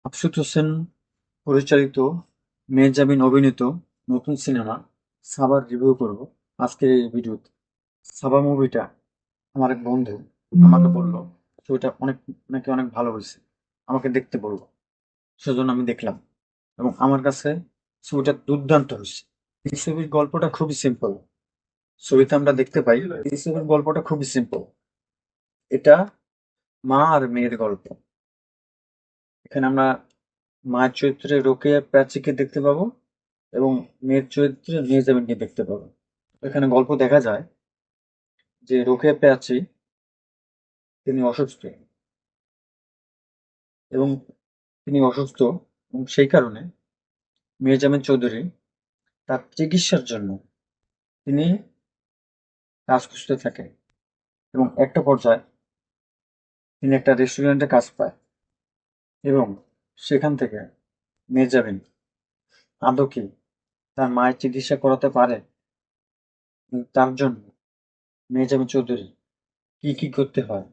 আফসুস হোসেন পরিচালিত, মেহজাবিন অভিনীত নতুন সিনেমা সাবার রিভিউ করব আজকের এই ভিডিওতে। সাবা মুভিটা আমার এক বন্ধু আমাকে বলল ছবিটা নাকি অনেক ভালো হয়েছে, আমাকে দেখতে বললো। সেজন্য আমি দেখলাম এবং আমার কাছে ছবিটা দুর্দান্ত হয়েছে। এই ছবির গল্পটা খুবই সিম্পল। ছবিতে আমরা দেখতে পাই এই ছবির গল্পটা খুবই সিম্পল। এটা মা আর মেয়ের গল্প। এখানে আমরা মায়ের চরিত্রে রোকেয়া প্রাচীকে দেখতে পাবো এবং মেয়ের চরিত্রে মেহজাবিনকে দেখতে পাবো। এখানে গল্প দেখা যায় যে রোকেয়া প্রাচী তিনি অসুস্থ এবং সেই কারণে মেহজাবিন চৌধুরী তার চিকিৎসার জন্য তিনি কাজ খুঁজতে থাকে এবং একটা পর্যায়ে তিনি একটা রেস্টুরেন্টে কাজ পায় এবং সেখান থেকে মেহজাবিন আদৌ কি তার মায়ের চিকিৎসা করাতে পারে, তার জন্য মেহজাবিন চৌধুরী কি কি করতে হয়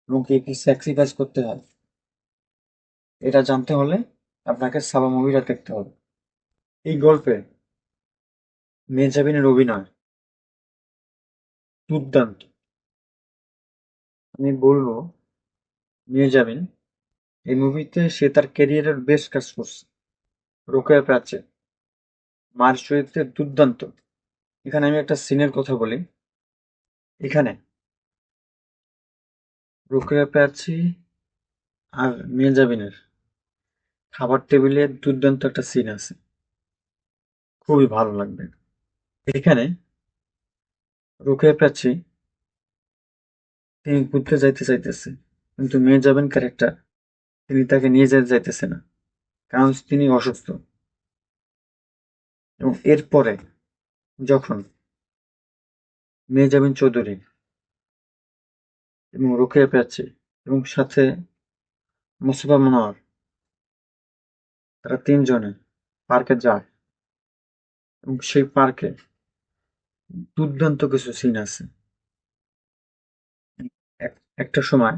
এবং কি কি স্যাক্রিফাইস করতে হয়, এটা জানতে হলে আপনাকে সাবা মুভিটা দেখতে হবে। এই গল্পে মেহজাবিনের অভিনয় দুর্দান্ত। আমি বলবো মেহজাবিন এই মুভিতে সে তার ক্যারিয়ারের বেস্ট কাজ করছে। রোকেয়া প্রাচী মার চরিত্রে দুর্দান্ত। এখানে আমি একটা সিনের কথা বলি। এখানে রোকেয়া প্রাচী আর মেহজাবিনের খাবার টেবিলে দুর্দান্ত একটা সিন আছে, খুবই ভালো লাগবে। এখানে রোকেয়া প্রাচী তিনি ঘুরতে যাইতে চাইতেছে, কিন্তু মেহজাবিন ক্যারেক্টার তিনি তাকে নিয়ে যেতে চাইতেছে না, কারণ তিনি অসুস্থ। এবং এরপরে যখন মেহজাবিন চৌধুরী এবং রোকেয়া প্রাচী এবং সাথে মোস্তফা মনোয়ার তারা তিনজনে পার্কে যায় এবং সেই পার্কে দুর্দান্ত কিছু সিন আছে। একটা সময়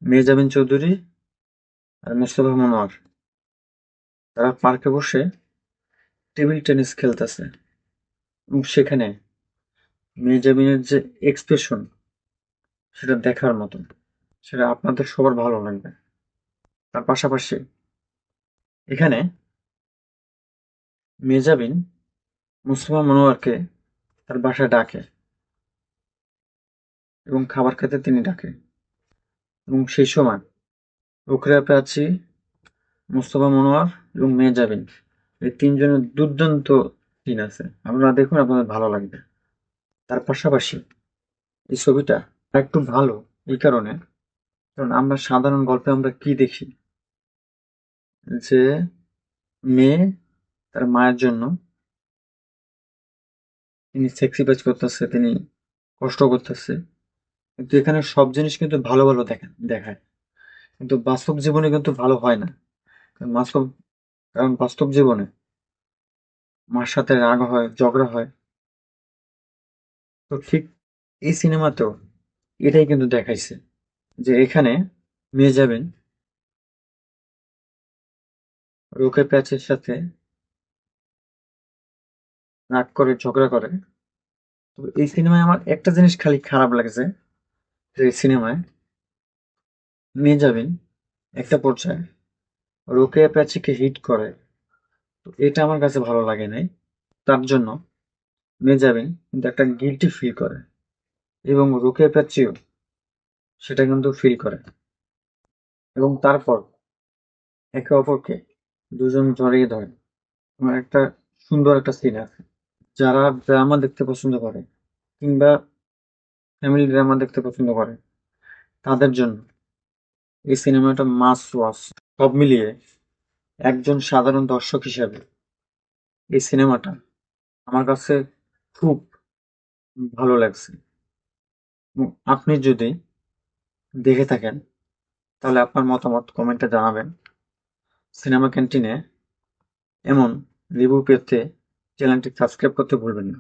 মেহজাবিন চৌধুরী আর মোস্তফা মনোয়ার তারা পার্কে বসে টেবিল টেনিস খেলতেছে এবং সেখানে মেহজাবিনের যে এক্সপ্রেশন সেটা দেখার মতো, সেটা আপনাদের সবার ভালো লাগবে। তার পাশাপাশি এখানে মেহজাবিন মোস্তফা মনোয়ারকে তার বাসায় ডাকে এবং খাবার খেতে তিনি ডাকে এবং সেই সময় রোকেয়া প্রাচী, মোস্তফা মনোয়ার এবং মেহজাবিন এই তিনজনের দুর্দান্ত সিন আছে। আপনারা দেখুন, আপনাদের ভালো লাগবে। তার পাশাপাশি এই ছবিটা একটু ভালো এই কারণে, কারণ আমরা সাধারণ গল্পে আমরা কি দেখি যে মেয়ে তার মায়ের জন্য তিনি স্যাক্রিফাইস করতেছে, তিনি কষ্ট করতেছে, কিন্তু এখানে সব জিনিস কিন্তু ভালো ভালো দেখায়, কিন্তু বাস্তব জীবনে কিন্তু ভালো হয় না। কারণ বাস্তব জীবনে মার সাথে রাগ হয়, ঝগড়া হয়। তো ঠিক এই সিনেমাতেও এটাই কিন্তু দেখাইছে যে এখানে মেহজাবিন রোকেয়া প্যাচের সাথে রাগ করে, ঝগড়া করে। তো এই সিনেমায় আমার একটা জিনিস খালি খারাপ লাগছে, যে এই সিনেমায় মেহজাবিন একটা পর্যায়ে রোকেয়া প্যাচীকে হিট করে। তো এটা আমার কাছে ভালো লাগে নাই। তার জন্য মেহজাবিন কিন্তু একটা গিল্টি ফিল করে এবং রোকেয়া প্যাচীও সেটা কিন্তু ফিল করে এবং তারপর একে অপরকে দুজন জড়িয়ে ধরে। আমার একটা সুন্দর একটা সিন আছে। যারা ড্রামা দেখতে পছন্দ করে কিংবা ফ্যামিলি ড্রামা দেখতে পছন্দ করে তাদের জন্য এই সিনেমাটা মাস্ট ওয়াচ। সব মিলিয়ে একজন সাধারণ দর্শক হিসেবে এই সিনেমাটা আমার কাছে খুব ভালো লাগছে। এবং আপনি যদি দেখে থাকেন তাহলে আপনার মতামত কমেন্টে জানাবেন। সিনেমা ক্যান্টিনে এমন রিভিউ পেতে চ্যানেলটি সাবস্ক্রাইব করতে ভুলবেন না।